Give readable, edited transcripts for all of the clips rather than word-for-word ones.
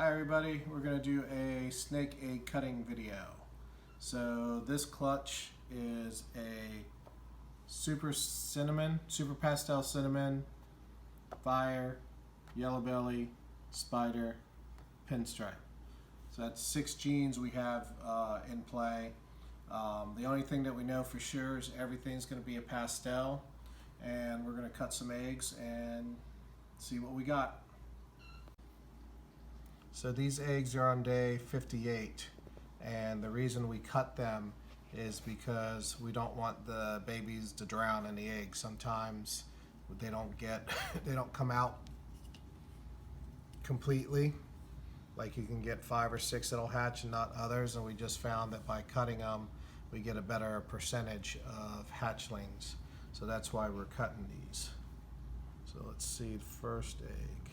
Hi everybody, we're going to do a snake egg cutting video. So this clutch is a super pastel cinnamon, fire, yellow belly, spider, pinstripe. So that's 6 genes we have in play. The only thing that we know for sure is everything's going to be a pastel, and we're going to cut some eggs and see what we got. So these eggs are on day 58, and the reason we cut them is because we don't want the babies to drown in the egg. Sometimes they don't come out completely. Like you can get 5 or 6 that'll hatch and not others, and we just found that by cutting them we get a better percentage of hatchlings. So that's why we're cutting these. So let's see the first egg.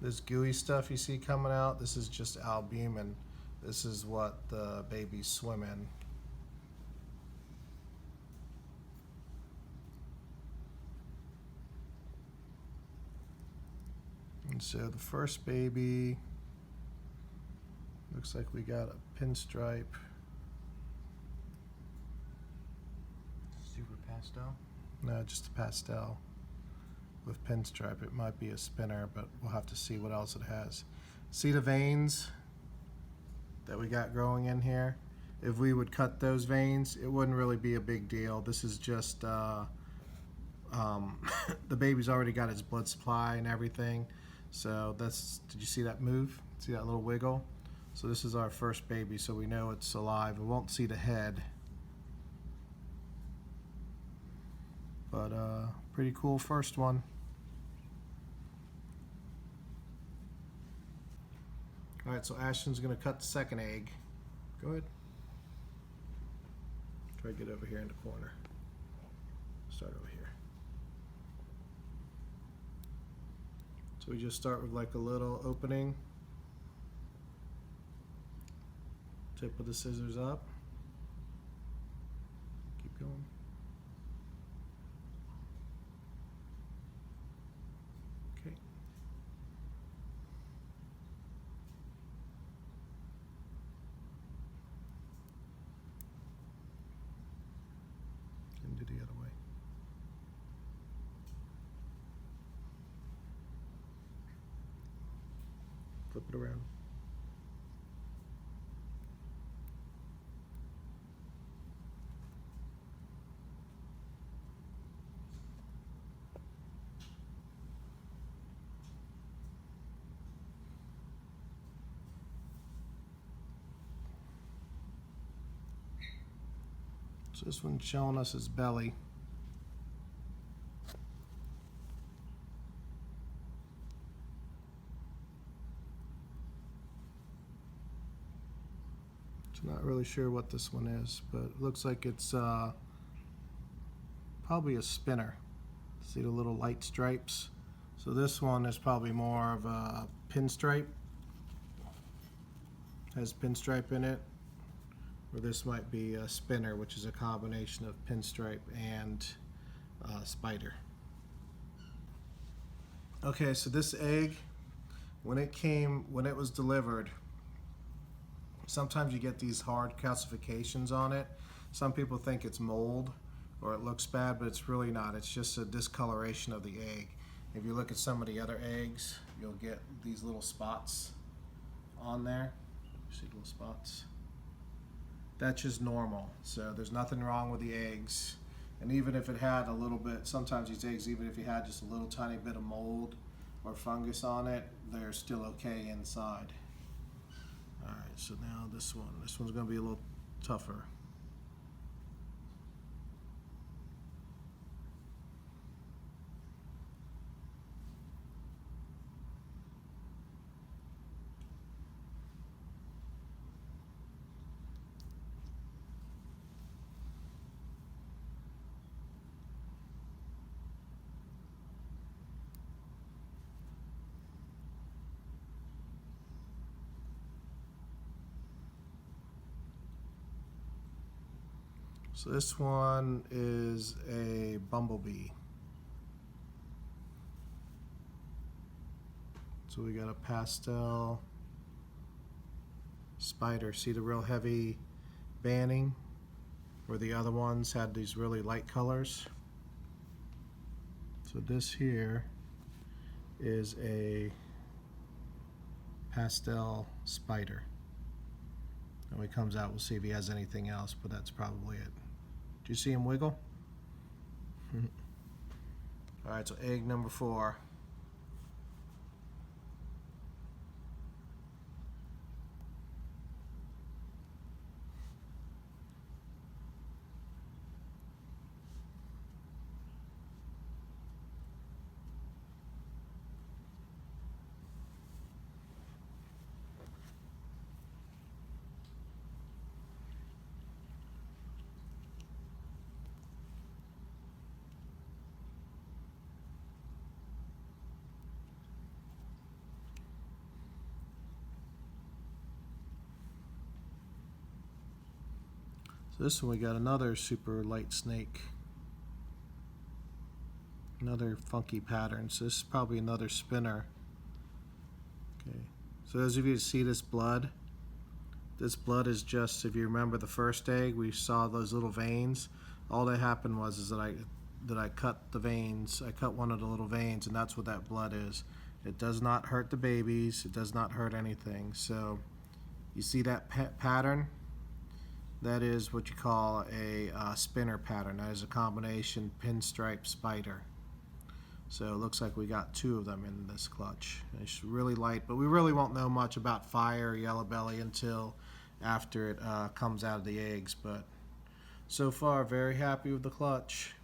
This gooey stuff you see coming out, this is just albumin. This is what the babies swim in. And so the first baby, looks like we got a pinstripe. Super pastel? No, just a pastel with pinstripe. It might be a spinner, but we'll have to see what else it has. See the veins that we got growing in here? If we would cut those veins, it wouldn't really be a big deal. This is just the baby's already got its blood supply and everything. So that's, did you see that move? See that little wiggle? So this is our first baby, so we know it's alive. We won't see the head, but pretty cool first one. All right, so Ashton's gonna cut the second egg. Go ahead. Try to get over here in the corner. Start over here. So we just start with like a little opening. Tip of the scissors up. Keep going. Okay. And do the other way. Flip it around. So this one's showing us his belly. Not really sure what this one is, but it looks like it's probably a spinner. See the little light stripes? So this one is probably more of a pinstripe. Has pinstripe in it. Or this might be a spinner, which is a combination of pinstripe and spider. Okay, so this egg, when it was delivered, sometimes you get these hard calcifications on it. Some people think it's mold or it looks bad, but it's really not. It's just a discoloration of the egg. If you look at some of the other eggs, you'll get these little spots on there. See little spots? That's just normal. So there's nothing wrong with the eggs. And even if it had a little bit, sometimes these eggs, even if you had just a little tiny bit of mold or fungus on it, they're still okay inside. Alright, so now this one's going to be a little tougher. So this one is a bumblebee. So we got a pastel spider. See the real heavy banding where the other ones had these really light colors? So this here is a pastel spider. And when he comes out, we'll see if he has anything else, but that's probably it. Do you see him wiggle? All right, so egg number 4. So this one we got another super light snake. Another funky pattern. So this is probably another spinner. Okay. So those of you who see this blood is just, if you remember the first egg, we saw those little veins. All that happened was that I cut the veins. I cut one of the little veins, and that's what that blood is. It does not hurt the babies. It does not hurt anything. So you see that pattern? That is what you call a spinner pattern. That is a combination pinstripe spider. So it looks like we got 2 of them in this clutch. It's really light, but we really won't know much about fire or yellow belly until after it comes out of the eggs. But so far, very happy with the clutch.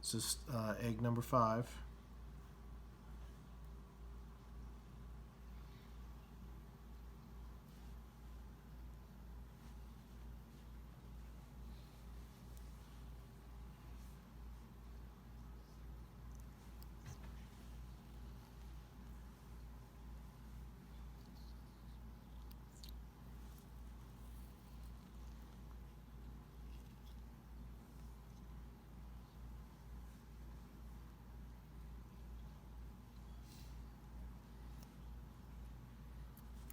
This is egg number 5.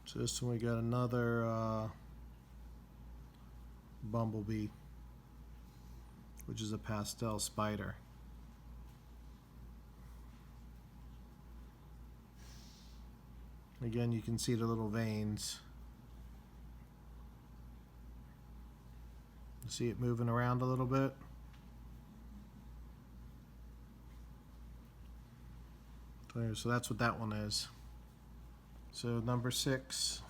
So this one we got another bumblebee, which is a pastel spider. Again, you can see the little veins. You see it moving around a little bit? So that's what that one is. So number 6.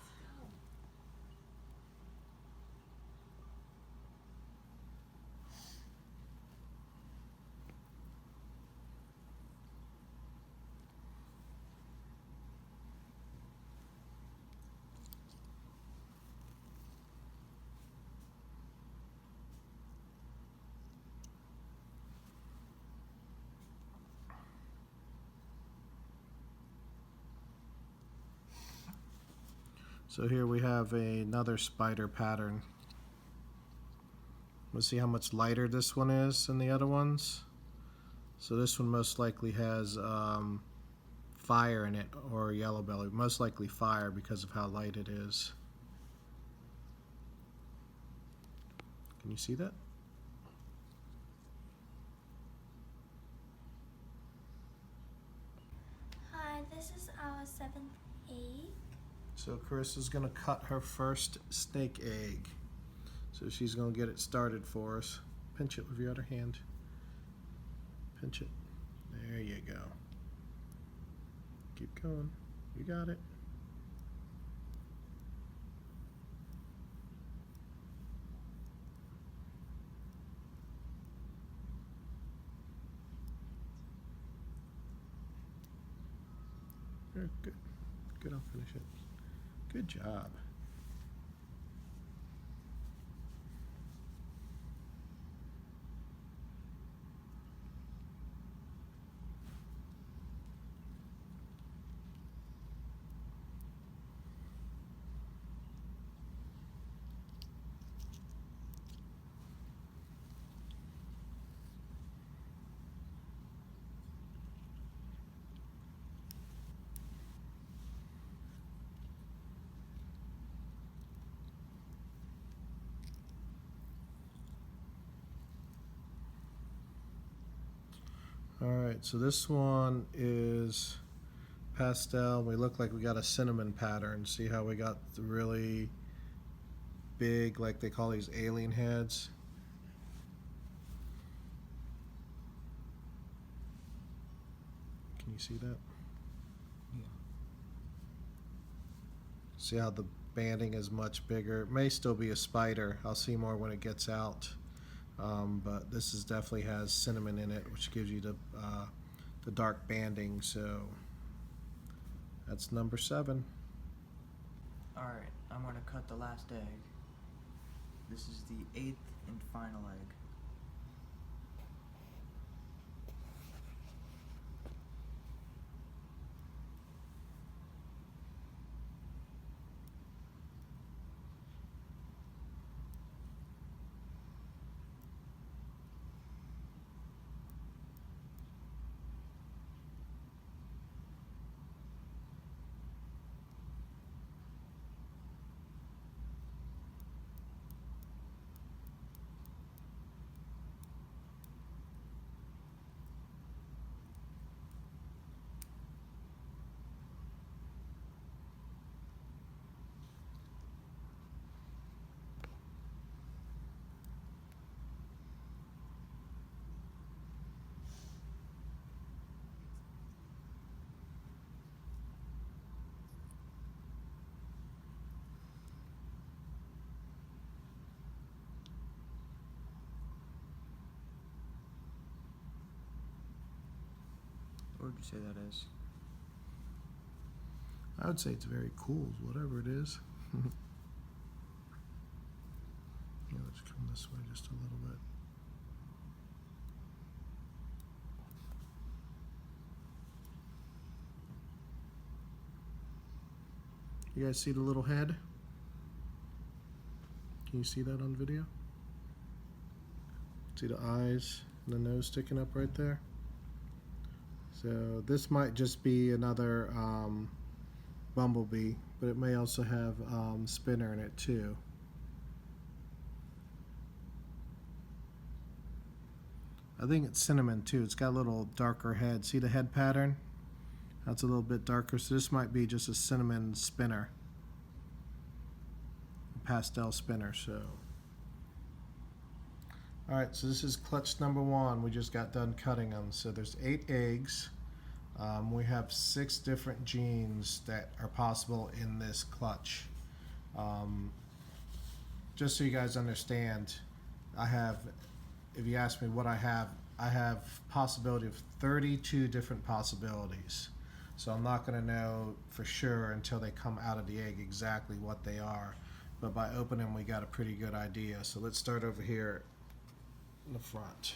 So here we have another spider pattern. Let's see how much lighter this one is than the other ones. So this one most likely has fire in it, or yellow belly. Most likely fire because of how light it is. Can you see that? Hi, this is our 7th egg. So Carissa's gonna cut her first snake egg. So she's gonna get it started for us. Pinch it with your other hand. Pinch it. There you go. Keep going. You got it. Good. Good, I'll finish it. Good job. Alright, so this one is pastel. We look like we got a cinnamon pattern. See how we got the really big, like they call these alien heads? Can you see that? Yeah. See how the banding is much bigger. It may still be a spider. I'll see more when it gets out. But this is definitely has cinnamon in it, which gives you the dark banding. So that's number 7. Alright, I'm going to cut the last egg. This is the 8th and final egg. What would you say that is? I would say it's very cool, whatever it is. Yeah, let's come this way just a little bit. You guys see the little head? Can you see that on video? See the eyes and the nose sticking up right there? So this might just be another bumblebee, but it may also have spinner in it too. I think it's cinnamon too. It's got a little darker head. See the head pattern? That's a little bit darker. So this might be just a cinnamon spinner, pastel spinner. So, all right. So this is clutch number 1. We just got done cutting them. So there's 8 eggs. We have 6 different genes that are possible in this clutch. Just so you guys understand, I have, if you ask me what I have possibility of 32 different possibilities. So I'm not going to know for sure until they come out of the egg exactly what they are. But by opening them, we got a pretty good idea. So let's start over here in the front.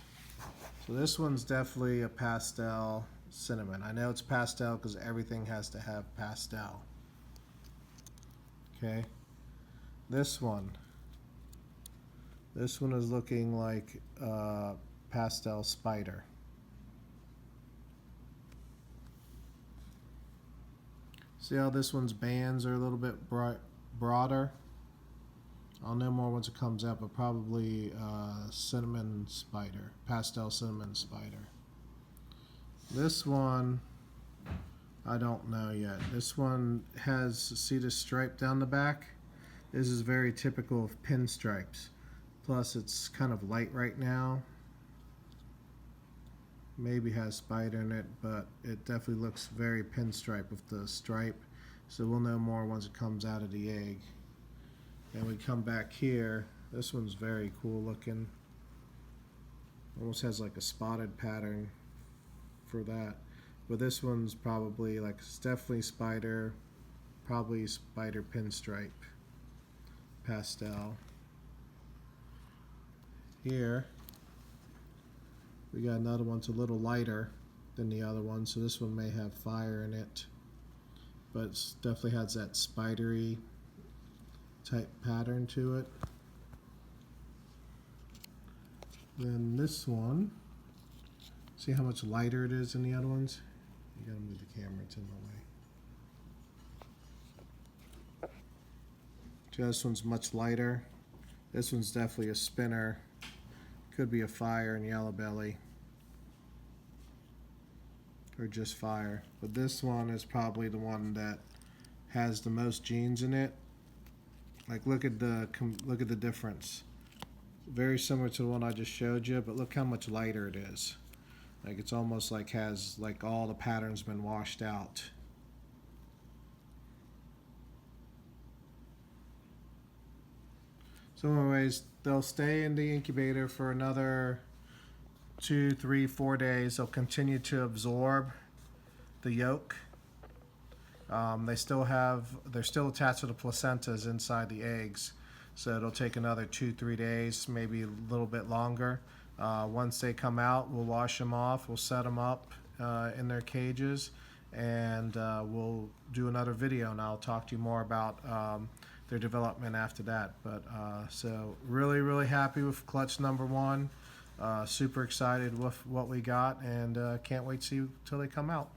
So this one's definitely a pastel cinnamon. I know it's pastel because everything has to have pastel. Okay. This one is looking like a pastel spider. See how this one's bands are a little bit broader? I'll know more once it comes out, but probably cinnamon spider, pastel cinnamon spider. This one, I don't know yet. This one has, see the stripe down the back? This is very typical of pinstripes. Plus it's kind of light right now. Maybe has spider in it, but it definitely looks very pinstripe with the stripe. So we'll know more once it comes out of the egg. Then we come back here. This one's very cool looking. Almost has like a spotted pattern for that. But this one's probably like, it's definitely spider, probably spider pinstripe, pastel. Here we got another one. It's a little lighter than the other one, so this one may have fire in it, but it definitely has that spidery type pattern to it. Then this one, see how much lighter it is than the other ones? You gotta move the camera, it's in the way. So this one's much lighter. This one's definitely a spinner. Could be a fire and yellow belly. are just fire. But this one is probably the one that has the most genes in it. Like look at the difference. Very similar to the one I just showed you, but look how much lighter it is. Like it's almost like has like all the patterns been washed out. So anyways, they'll stay in the incubator for another 2, 3, 4 days. They'll continue to absorb the yolk. They're still attached to the placentas inside the eggs. So it'll take another 2, 3 days, maybe a little bit longer. Once they come out, we'll wash them off. We'll set them up in their cages, and we'll do another video, and I'll talk to you more about their development after that. But so really happy with clutch number 1. Super excited with what we got, and can't wait to see till they come out.